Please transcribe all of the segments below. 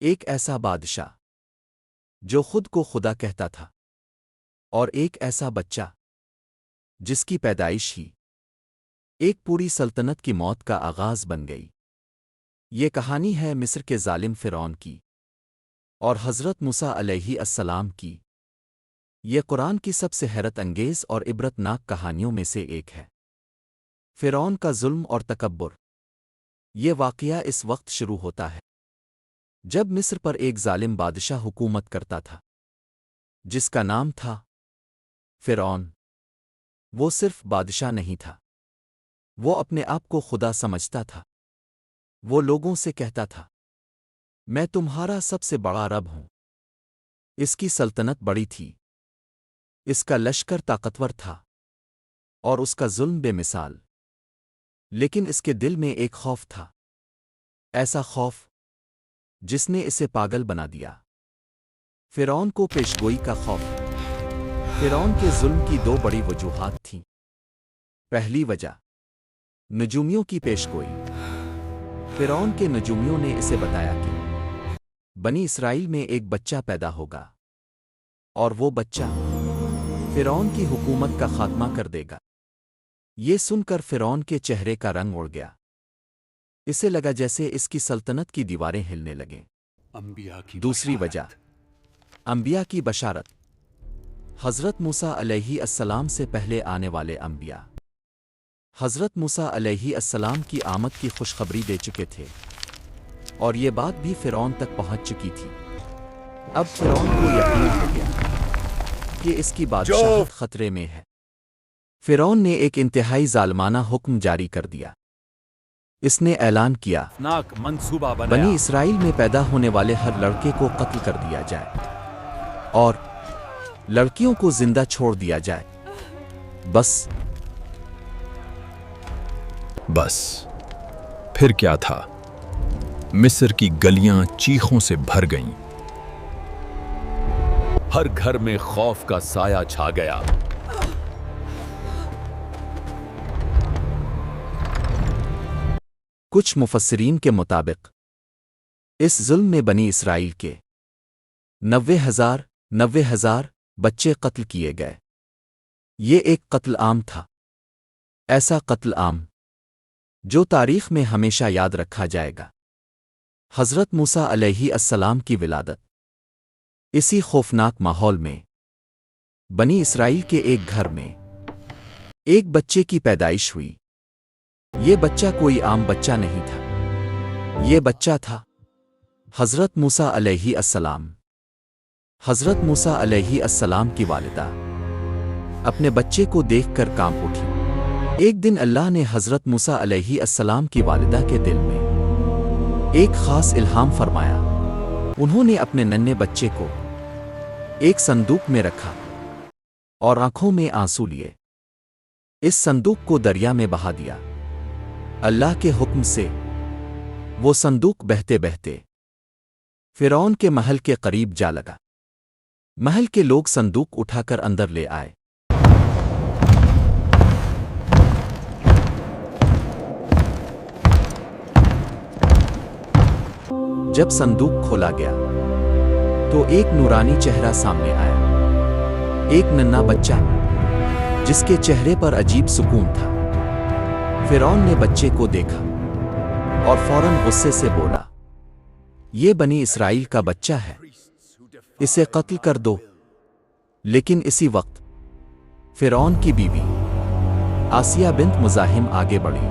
ایک ایسا بادشاہ جو خود کو خدا کہتا تھا، اور ایک ایسا بچہ جس کی پیدائش ہی ایک پوری سلطنت کی موت کا آغاز بن گئی۔ یہ کہانی ہے مصر کے ظالم فرعون کی اور حضرت موسیٰ علیہ السلام کی۔ یہ قرآن کی سب سے حیرت انگیز اور عبرت ناک کہانیوں میں سے ایک ہے۔ فرعون کا ظلم اور تکبر۔ یہ واقعہ اس وقت شروع ہوتا ہے جب مصر پر ایک ظالم بادشاہ حکومت کرتا تھا جس کا نام تھا فرعون۔ وہ صرف بادشاہ نہیں تھا، وہ اپنے آپ کو خدا سمجھتا تھا۔ وہ لوگوں سے کہتا تھا، میں تمہارا سب سے بڑا رب ہوں۔ اس کی سلطنت بڑی تھی، اس کا لشکر طاقتور تھا اور اس کا ظلم بے مثال، لیکن اس کے دل میں ایک خوف تھا، ایسا خوف جس نے اسے پاگل بنا دیا۔ فرعون کو پیشگوئی کا خوف۔ فرعون کے ظلم کی دو بڑی وجوہات تھیں۔ پہلی وجہ نجومیوں کی پیشگوئی۔ فرعون کے نجومیوں نے اسے بتایا کہ بنی اسرائیل میں ایک بچہ پیدا ہوگا اور وہ بچہ فرعون کی حکومت کا خاتمہ کر دے گا۔ یہ سن کر فرعون کے چہرے کا رنگ اڑ گیا۔ اسے لگا جیسے اس کی سلطنت کی دیواریں ہلنے لگیں۔ دوسری وجہ انبیاء کی بشارت۔ حضرت موسیٰ علیہ السلام سے پہلے آنے والے انبیاء حضرت موسیٰ علیہ السلام کی آمد کی خوشخبری دے چکے تھے، اور یہ بات بھی فرعون تک پہنچ چکی تھی۔ اب فرعون کو یقین ہو گیا کہ اس کی بادشاہت خطرے میں ہے۔ فرعون نے ایک انتہائی ظالمانہ حکم جاری کر دیا۔ اس نے اعلان کیا، بنی اسرائیل میں پیدا ہونے والے ہر لڑکے کو قتل کر دیا جائے اور لڑکیوں کو زندہ چھوڑ دیا جائے۔ بس پھر کیا تھا؟ مصر کی گلیاں چیخوں سے بھر گئیں، ہر گھر میں خوف کا سایہ چھا گیا۔ کچھ مفسرین کے مطابق اس ظلم میں بنی اسرائیل کے 90,000 بچے قتل کیے گئے۔ یہ ایک قتل عام تھا، ایسا قتل عام جو تاریخ میں ہمیشہ یاد رکھا جائے گا۔ حضرت موسیٰ علیہ السلام کی ولادت۔ اسی خوفناک ماحول میں بنی اسرائیل کے ایک گھر میں ایک بچے کی پیدائش ہوئی۔ یہ بچہ کوئی عام بچہ نہیں تھا، یہ بچہ تھا حضرت موسیٰ علیہ السلام۔ حضرت موسیٰ علیہ السلام کی والدہ اپنے بچے کو دیکھ کر کانپ اٹھی۔ ایک دن اللہ نے حضرت موسیٰ علیہ السلام کی والدہ کے دل میں ایک خاص الہام فرمایا۔ انہوں نے اپنے ننھے بچے کو ایک صندوق میں رکھا اور آنکھوں میں آنسو لیے اس صندوق کو دریا میں بہا دیا۔ اللہ کے حکم سے وہ صندوق بہتے بہتے فرعون کے محل کے قریب جا لگا۔ محل کے لوگ صندوق اٹھا کر اندر لے آئے۔ جب صندوق کھولا گیا تو ایک نورانی چہرہ سامنے آیا، ایک ننھا بچہ جس کے چہرے پر عجیب سکون تھا۔ فرعون نے بچے کو دیکھا اور فوراً غصے سے بولا، یہ بنی اسرائیل کا بچہ ہے، اسے قتل کر دو۔ لیکن اسی وقت فرعون کی بیوی آسیہ بنت مزاحم آگے بڑھی۔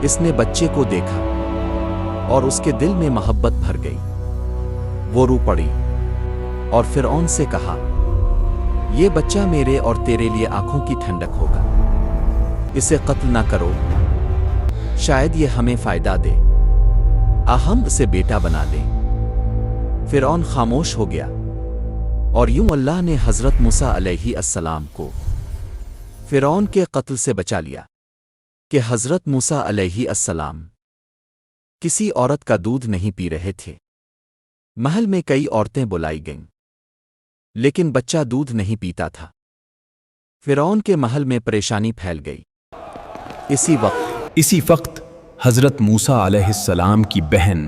اس نے بچے کو دیکھا اور اس کے دل میں محبت بھر گئی۔ وہ رو پڑی اور فرعون سے کہا، یہ بچہ میرے اور تیرے لیے آنکھوں کی ٹھنڈک ہوگا، اسے قتل نہ کرو، شاید یہ ہمیں فائدہ دے، ہم اسے بیٹا بنا لیں۔ فرعون خاموش ہو گیا، اور یوں اللہ نے حضرت موسیٰ علیہ السلام کو فرعون کے قتل سے بچا لیا کہ حضرت موسیٰ علیہ السلام کسی عورت کا دودھ نہیں پی رہے تھے۔ محل میں کئی عورتیں بلائی گئیں، لیکن بچہ دودھ نہیں پیتا تھا۔ فرعون کے محل میں پریشانی پھیل گئی۔ اسی وقت حضرت موسیٰ علیہ السلام کی بہن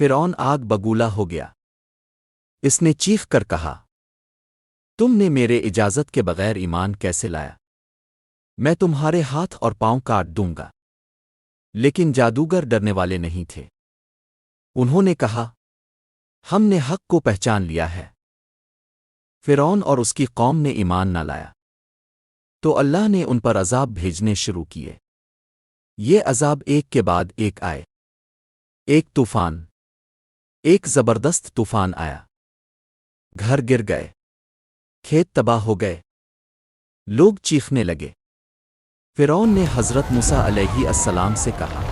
فرعون آگ بگولا ہو گیا۔ اس نے چیخ کر کہا، تم نے میرے اجازت کے بغیر ایمان کیسے لایا؟ میں تمہارے ہاتھ اور پاؤں کاٹ دوں گا۔ لیکن جادوگر ڈرنے والے نہیں تھے۔ انہوں نے کہا، ہم نے حق کو پہچان لیا ہے۔ فرعون اور اس کی قوم نے ایمان نہ لایا تو اللہ نے ان پر عذاب بھیجنے شروع کیے۔ یہ عذاب ایک کے بعد ایک آئے۔ ایک طوفان، ایک زبردست طوفان آیا۔ گھر گر گئے، کھیت تباہ ہو گئے، لوگ چیخنے لگے۔ فرعون نے حضرت موسیٰ علیہ السلام سے کہا،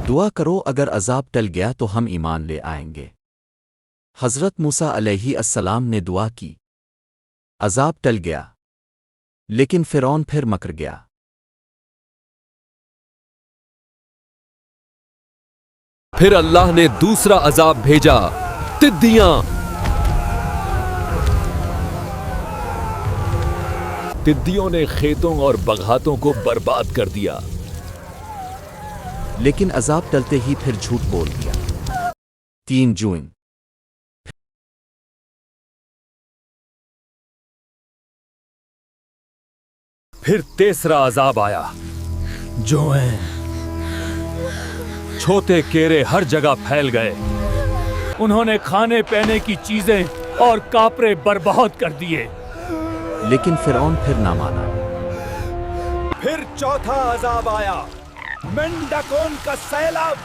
دعا کرو، اگر عذاب ٹل گیا تو ہم ایمان لے آئیں گے۔ حضرت موسیٰ علیہ السلام نے دعا کی، عذاب ٹل گیا، لیکن فرعون پھر مکر گیا۔ پھر اللہ نے دوسرا عذاب بھیجا، تدیاں۔ تدیوں نے کھیتوں اور باغاتوں کو برباد کر دیا۔ لیکن عذاب ٹلتے ہی پھر جھوٹ بول دیا۔ 3 جون۔ پھر تیسرا عذاب آیا، جوئیں، چھوٹے کیڑے ہر جگہ پھیل گئے۔ انہوں نے کھانے پینے کی چیزیں اور کاپرے برباد کر دیے۔ لیکن فرعون پھر نہ مانا۔ پھر چوتھا عذاب آیا، مینڈکوں کا سیلاب۔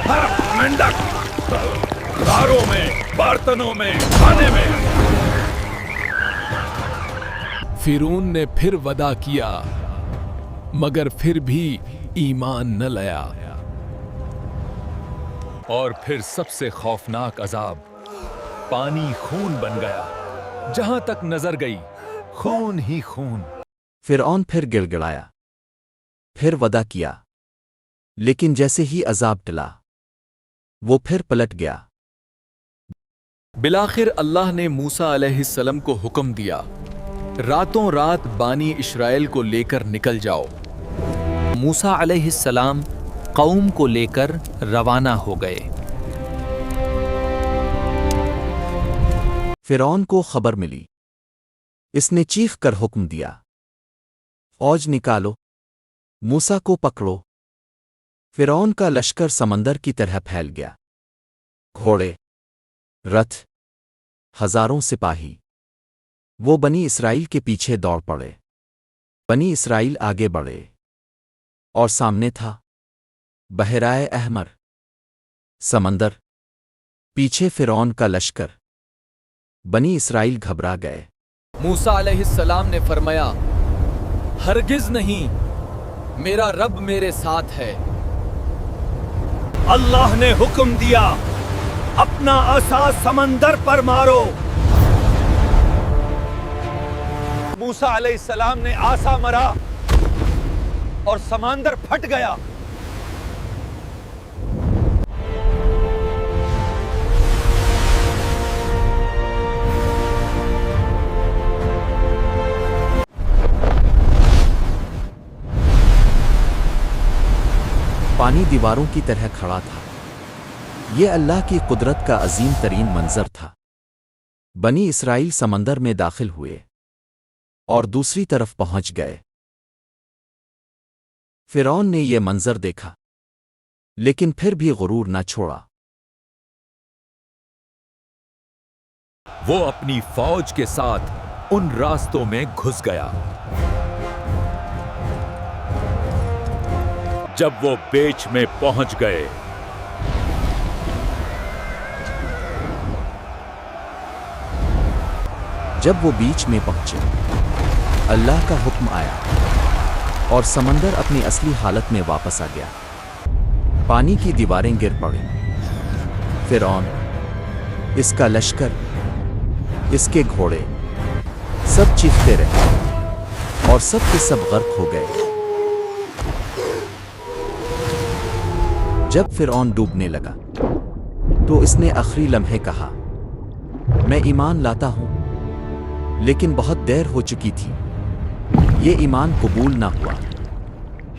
ہر مینڈک غاروں میں، برتنوں میں، کھانے میں۔ فرعون نے پھر وعدہ کیا، مگر پھر بھی ایمان نہ لایا۔ اور پھر سب سے خوفناک عذاب، پانی خون بن گیا، جہاں تک نظر گئی خون ہی خون۔ فرعون پھر گڑ گڑایا، پھر وعدہ کیا، لیکن جیسے ہی عذاب ٹلا وہ پھر پلٹ گیا۔ بالآخر اللہ نے موسیٰ علیہ السلام کو حکم دیا، راتوں رات بانی اسرائیل کو لے کر نکل جاؤ۔ موسیٰ علیہ السلام قوم کو لے کر روانہ ہو گئے۔ فرعون کو خبر ملی، اس نے چیخ کر حکم دیا، فوج نکالو، موسیٰ کو پکڑو۔ فرعون کا لشکر سمندر کی طرح پھیل گیا، گھوڑے، رتھ، ہزاروں سپاہی۔ وہ بنی اسرائیل کے پیچھے دوڑ پڑے۔ بنی اسرائیل آگے بڑھے، اور سامنے تھا بحیرہ احمر، سمندر، پیچھے فرعون کا لشکر۔ بنی اسرائیل گھبرا گئے۔ موسیٰ علیہ السلام نے فرمایا، ہرگز نہیں، میرا رب میرے ساتھ ہے۔ اللہ نے حکم دیا، اپنا عصا سمندر پر مارو۔ موسیٰ علیہ السلام نے عصا مارا اور سمندر پھٹ گیا۔ پانی دیواروں کی طرح کھڑا تھا۔ یہ اللہ کی قدرت کا عظیم ترین منظر تھا۔ بنی اسرائیل سمندر میں داخل ہوئے اور دوسری طرف پہنچ گئے۔ فرعون نے یہ منظر دیکھا، لیکن پھر بھی غرور نہ چھوڑا۔ وہ اپنی فوج کے ساتھ ان راستوں میں گھس گیا۔ جب وہ بیچ میں پہنچ گئے، جب وہ بیچ میں پہنچے، اللہ کا حکم آیا اور سمندر اپنی اصلی حالت میں واپس آ گیا۔ پانی کی دیواریں گر پڑیں۔ فرعون، اس کا لشکر، اس کے گھوڑے، سب چیختے رہے اور سب کے سب غرق ہو گئے۔ جب فرعون ڈوبنے لگا تو اس نے آخری لمحے کہا، میں ایمان لاتا ہوں، لیکن بہت دیر ہو چکی تھی، یہ ایمان قبول نہ ہوا۔